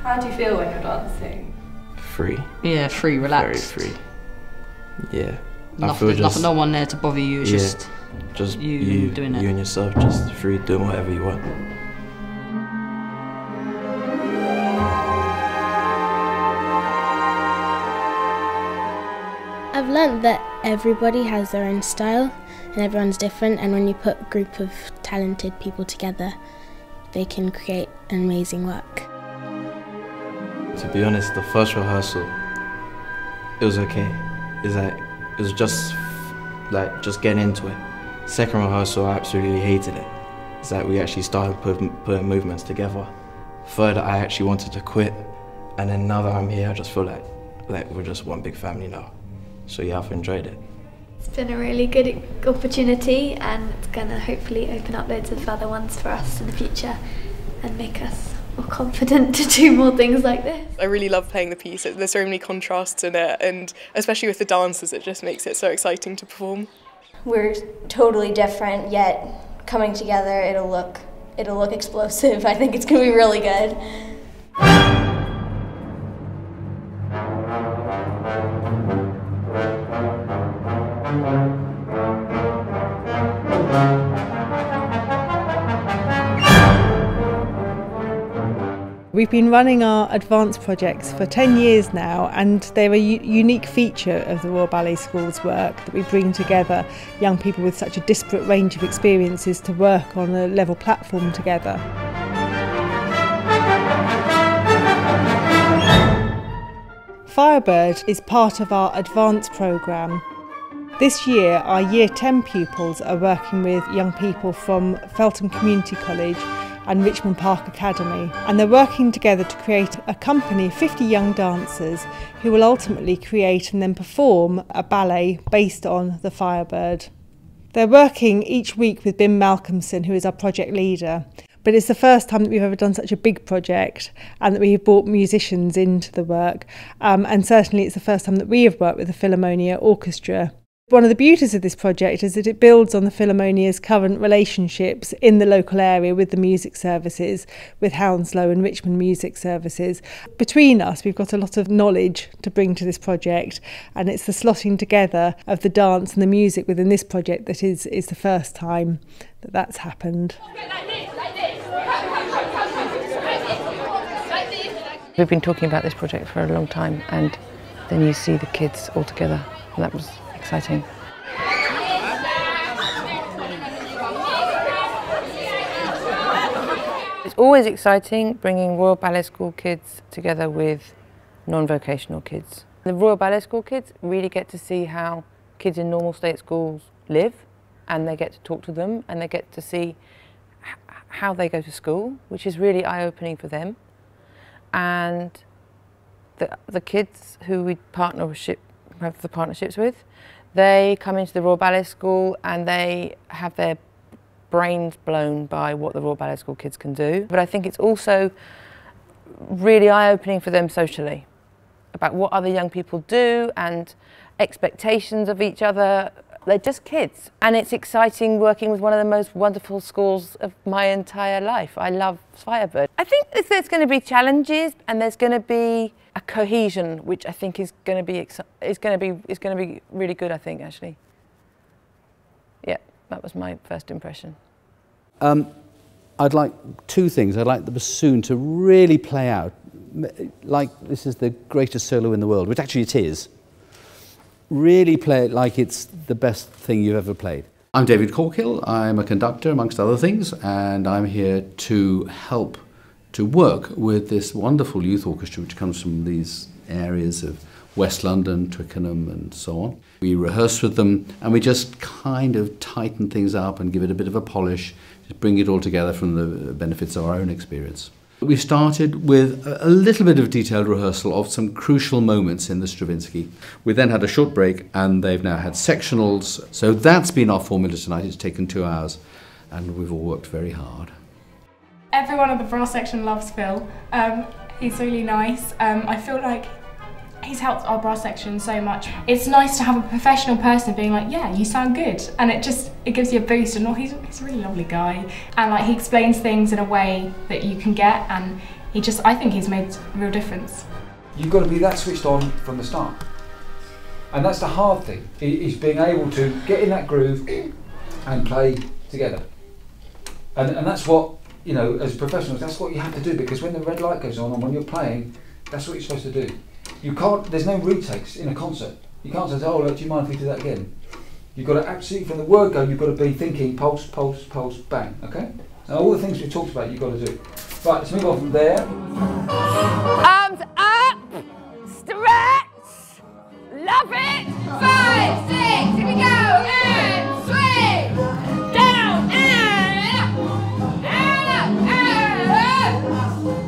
How do you feel when you're dancing? Free. Yeah, free, relaxed. Very free. Yeah. There's no one there to bother you, it's just you doing it. You and yourself, just free, doing whatever you want. I've learnt that everybody has their own style and everyone's different, and when you put a group of talented people together, they can create an amazing work. To be honest, the first rehearsal, it was okay. It was just getting into it. Second rehearsal, I absolutely hated it. It's like we actually started putting movements together. Third, I actually wanted to quit, and then now that I'm here, I just feel like we're just one big family now. So yeah, I've enjoyed it. It's been a really good opportunity, and it's going to hopefully open up loads of other ones for us in the future and make us more confident to do more things like this. I really love playing the piece. There's so many contrasts in it, and especially with the dancers, it just makes it so exciting to perform. We're totally different, yet coming together, it'll look explosive. I think it's going to be really good. We've been running our advanced projects for 10 years now, and they're a unique feature of the Royal Ballet School's work, that we bring together young people with such a disparate range of experiences to work on a level platform together. Firebird is part of our advanced programme. This year, our Year 10 pupils are working with young people from Feltham Community College and Richmond Park Academy, and they're working together to create a company of 50 young dancers who will ultimately create and then perform a ballet based on the Firebird. They're working each week with Bim Malcolmson, who is our project leader, but it's the first time that we've ever done such a big project and that we've brought musicians into the work, and certainly it's the first time that we have worked with the Philharmonia Orchestra. One of the beauties of this project is that it builds on the Philharmonia's current relationships in the local area with the music services, with Hounslow and Richmond music services. Between us, we've got a lot of knowledge to bring to this project, and it's the slotting together of the dance and the music within this project that is the first time that that's happened. We've been talking about this project for a long time, and then you see the kids all together, and that was exciting. It's always exciting bringing Royal Ballet School kids together with non-vocational kids. The Royal Ballet School kids really get to see how kids in normal state schools live, and they get to talk to them, and they get to see how they go to school, which is really eye-opening for them. And the kids who we have the partnerships with, they come into the Royal Ballet School and they have their brains blown by what the Royal Ballet School kids can do. But I think it's also really eye-opening for them socially, about what other young people do and expectations of each other. They're just kids, and it's exciting working with one of the most wonderful schools of my entire life. I love Firebird. I think there's going to be challenges, and there's going to be a cohesion, which I think is going to be really good. I think, actually. Yeah, that was my first impression. I'd like two things. I'd like the bassoon to really play out like this is the greatest solo in the world, which actually it is. Really play it like it's the best thing you've ever played. I'm David Corkhill. I'm a conductor, amongst other things, and I'm here to help to work with this wonderful youth orchestra which comes from these areas of West London, Twickenham and so on. We rehearse with them and we just kind of tighten things up and give it a bit of a polish, just bring it all together from the benefits of our own experience. We started with a little bit of detailed rehearsal of some crucial moments in the Stravinsky. We then had a short break and they've now had sectionals. So that's been our formula tonight. It's taken 2 hours and we've all worked very hard. Everyone at the brass section loves Phil. He's really nice. I feel like he's helped our brass section so much. It's nice to have a professional person being like, yeah, you sound good. And it gives you a boost, and he's a really lovely guy. And like, he explains things in a way that you can get, and I think he's made a real difference. You've got to be that switched on from the start. And that's the hard thing, is being able to get in that groove and play together. And that's what, you know, as professionals, that's what you have to do, because when the red light goes on and when you're playing, that's what you're supposed to do. You can't, there's no retakes in a concert. You can't say, oh look, do you mind if we do that again? You've got to absolutely, from the word go, you've got to be thinking pulse, pulse, pulse, bang, okay? Now all the things we've talked about, you've got to do. Right, let's move on from there. Arms up, stretch, love it. 5, 6, here we go, and swing. Down, and up, and down,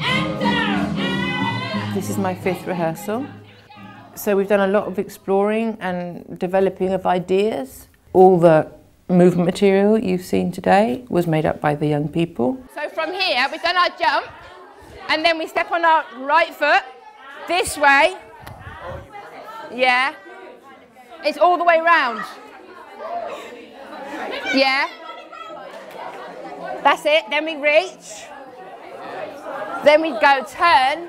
and up. This is my 5th rehearsal. So we've done a lot of exploring and developing of ideas. All the movement material you've seen today was made up by the young people. So from here, we've done our jump, and then we step on our right foot, this way. Yeah. It's all the way round. Yeah. That's it, then we reach. Then we go turn,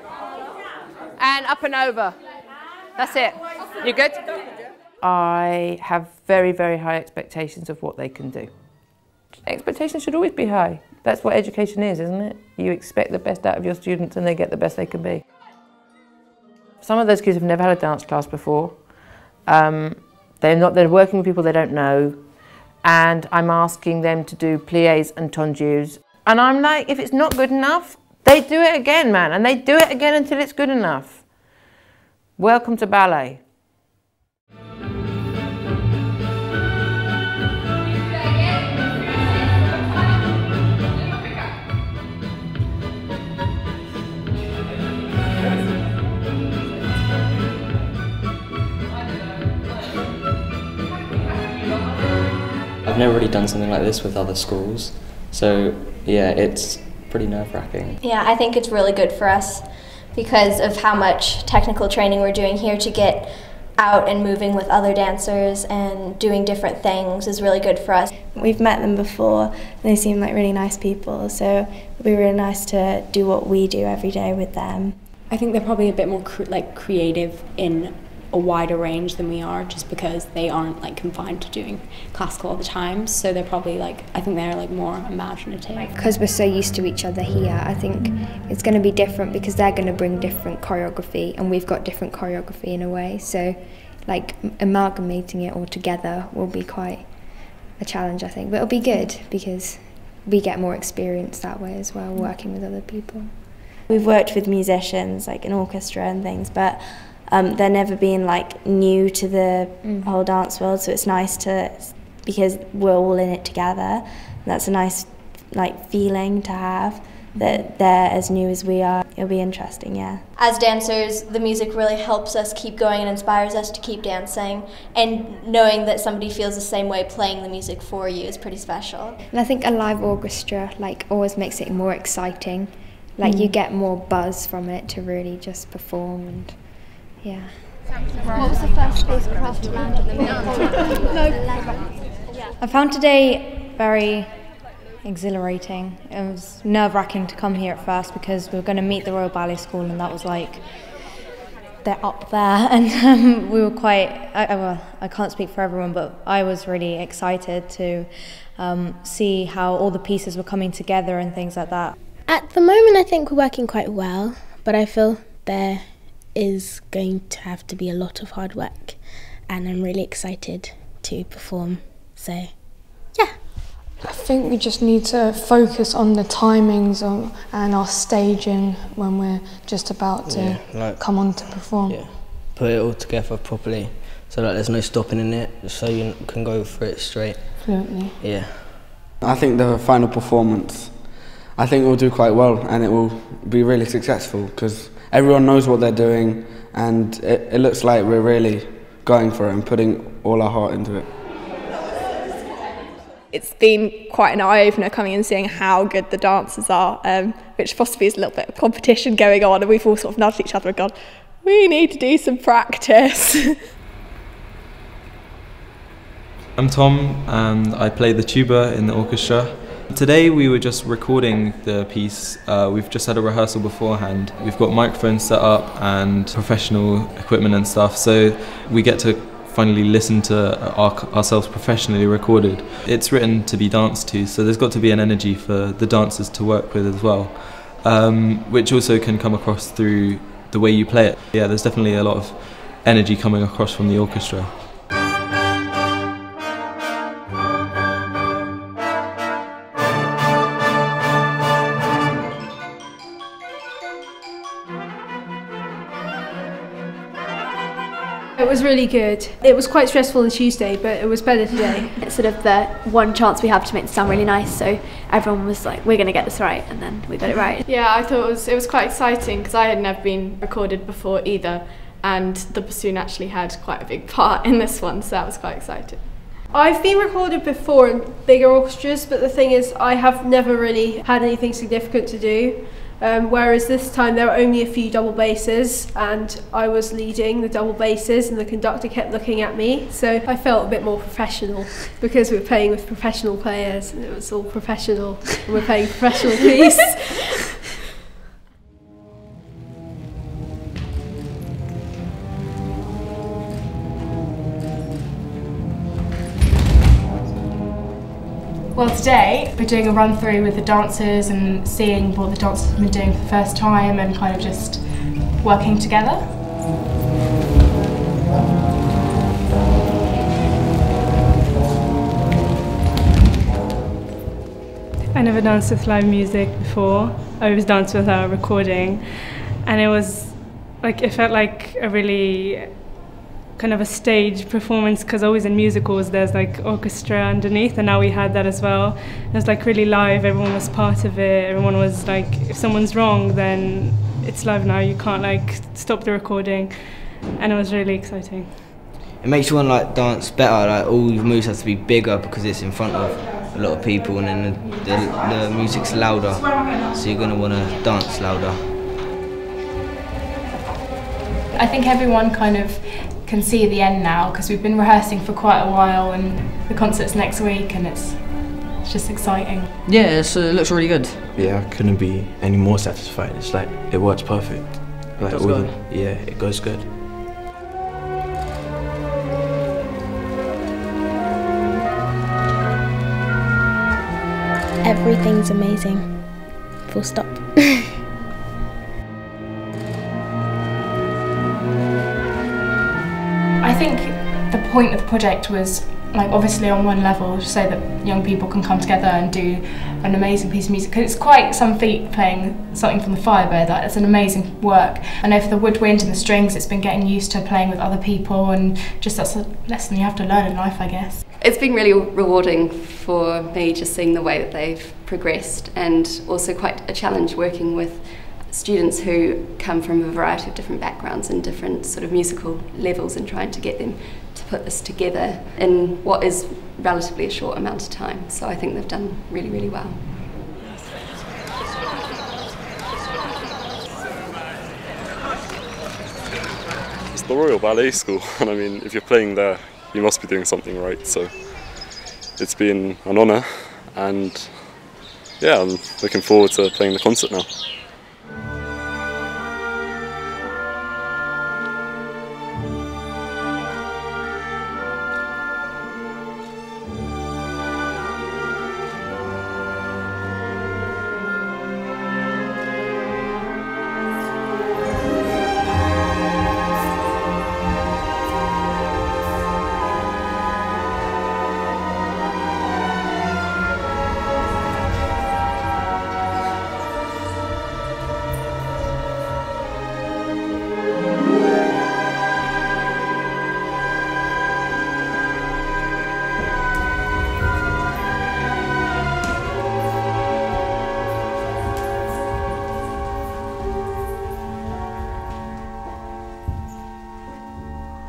and up and over. That's it. You good? I have very, very high expectations of what they can do. Expectations should always be high. That's what education is, isn't it? You expect the best out of your students and they get the best they can be. Some of those kids have never had a dance class before. They're working with people they don't know, and I'm asking them to do pliés and tendus. And I'm like, if it's not good enough, they do it again, man, and they do it again until it's good enough. Welcome to ballet. I've never really done something like this with other schools, so yeah, it's pretty nerve-wracking. Yeah, I think it's really good for us because of how much technical training we're doing here. To get out and moving with other dancers and doing different things is really good for us. We've met them before, and they seem like really nice people, so it'll be really nice to do what we do every day with them. I think they're probably a bit more creative in a wider range than we are, just because they aren't like confined to doing classical all the time, so they're probably I think they're more imaginative. Because we're so used to each other here, I think it's going to be different because they're going to bring different choreography and we've got different choreography in a way, so amalgamating it all together will be quite a challenge, I think, but it'll be good because we get more experience that way as well, working with other people. We've worked with musicians like an orchestra and things, but they're never been new to the whole dance world, so it's nice because we're all in it together. And that's a nice feeling to have, that they're as new as we are. It'll be interesting, yeah. As dancers, the music really helps us keep going and inspires us to keep dancing, and knowing that somebody feels the same way playing the music for you is pretty special. And I think a live orchestra always makes it more exciting. You get more buzz from it to really just perform and yeah. What was the first spacecraft to land on the moon? I found today very exhilarating. It was nerve-wracking to come here at first because we were going to meet the Royal Ballet School, and that was they're up there, and we were quite, I can't speak for everyone, but I was really excited to see how all the pieces were coming together and things like that. At the moment I think we're working quite well, but I feel there is going to have to be a lot of hard work, and I'm really excited to perform, so yeah. I think we just need to focus on the timings and our staging when we're just about to come on to perform. Yeah, put it all together properly so that there's no stopping in it, just so you can go for it straight. Fluently. Yeah. I think the final performance, I think we'll do quite well, and it will be really successful because everyone knows what they're doing, and it looks like we're really going for it and putting all our heart into it. It's been quite an eye-opener coming and seeing how good the dancers are, which possibly is a little bit of competition going on, and we've all sort of nudged each other and gone, we need to do some practice. I'm Tom, and I play the tuba in the orchestra. Today we were just recording the piece. We've just had a rehearsal beforehand. We've got microphones set up and professional equipment and stuff, so we get to finally listen to ourselves professionally recorded. It's written to be danced to, so there's got to be an energy for the dancers to work with as well, which also can come across through the way you play it. Yeah, there's definitely a lot of energy coming across from the orchestra. It was really good. It was quite stressful on Tuesday, but it was better today. It's sort of the one chance we have to make it sound really nice, so everyone was like, we're going to get this right, and then we got it right. Yeah, I thought it was quite exciting because I had never been recorded before either, and the bassoon actually had quite a big part in this one, so that was quite exciting. I've been recorded before in bigger orchestras, but the thing is I have never really had anything significant to do. Whereas this time there were only a few double basses and I was leading the double basses and the conductor kept looking at me, so I felt a bit more professional because we were playing with professional players and it was all professional and we're playing a professional piece. Well, today we're doing a run through with the dancers and seeing what the dancers have been doing for the first time and kind of just working together. I never danced with live music before. I always danced with a recording, and it was like, it felt like a really kind of a stage performance, because always in musicals there's like orchestra underneath, and now we had that as well. It was like really live, everyone was part of it, everyone was like, if someone's wrong then it's live now, you can't like stop the recording, and it was really exciting. It makes you want to like dance better, like all your moves have to be bigger because it's in front of a lot of people, and then the music's louder, so you're going to want to dance louder. I think everyone kind of can see the end now because we've been rehearsing for quite a while and the concert's next week, and it's just exciting. Yeah, it looks really good. Yeah, I couldn't be any more satisfied. It's like, it works perfect. Like, That's good. Yeah, it goes good. Everything's amazing. Full stop. I think the point of the project was, like, obviously on one level, so that young people can come together and do an amazing piece of music, because it's quite some feat playing something from the Firebird. Like, it's an amazing work. I know for the woodwind and the strings, it's been getting used to playing with other people, and just that's a lesson you have to learn in life, I guess. It's been really rewarding for me just seeing the way that they've progressed, and also quite a challenge working with students who come from a variety of different backgrounds and different sort of musical levels, and trying to get them to put this together in what is relatively a short amount of time. So I think they've done really, really well. It's the Royal Ballet School, and I mean, if you're playing there, you must be doing something right. So it's been an honour, and yeah, I'm looking forward to playing the concert now.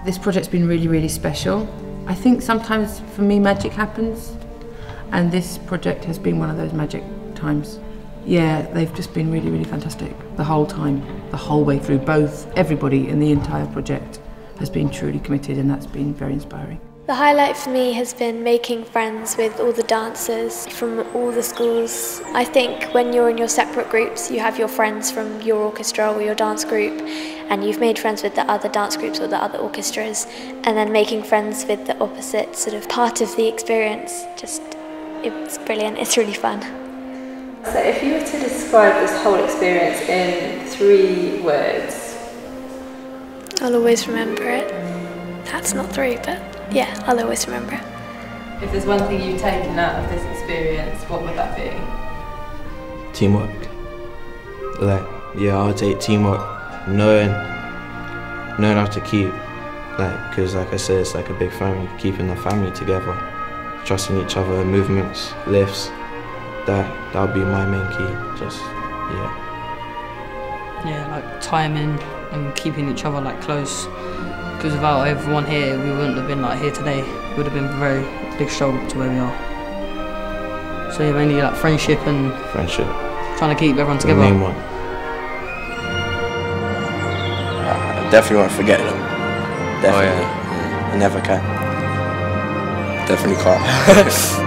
This project's been really, really special. I think sometimes for me magic happens, and this project has been one of those magic times. Yeah, they've just been really, really fantastic the whole time, the whole way through. Everybody in the entire project has been truly committed, and that's been very inspiring. The highlight for me has been making friends with all the dancers from all the schools. I think when you're in your separate groups, you have your friends from your orchestra or your dance group, and you've made friends with the other dance groups or the other orchestras, and then making friends with the opposite sort of part of the experience. It's brilliant, it's really fun. So if you were to describe this whole experience in 3 words? I'll always remember it. That's not 3, but yeah, I'll always remember it. If there's one thing you've taken out of this experience, what would that be? Teamwork. I would take teamwork, knowing how to keep, because like I said, it's like a big family, keeping the family together, trusting each other, movements, lifts. That would be my main key. Yeah, like timing and keeping each other close. Because without everyone here, we wouldn't have been here today. It would have been a very big struggle to where we are. So yeah, mainly friendship and trying to keep everyone together. The main one. I definitely won't forget them. Definitely. I never can. Definitely can't.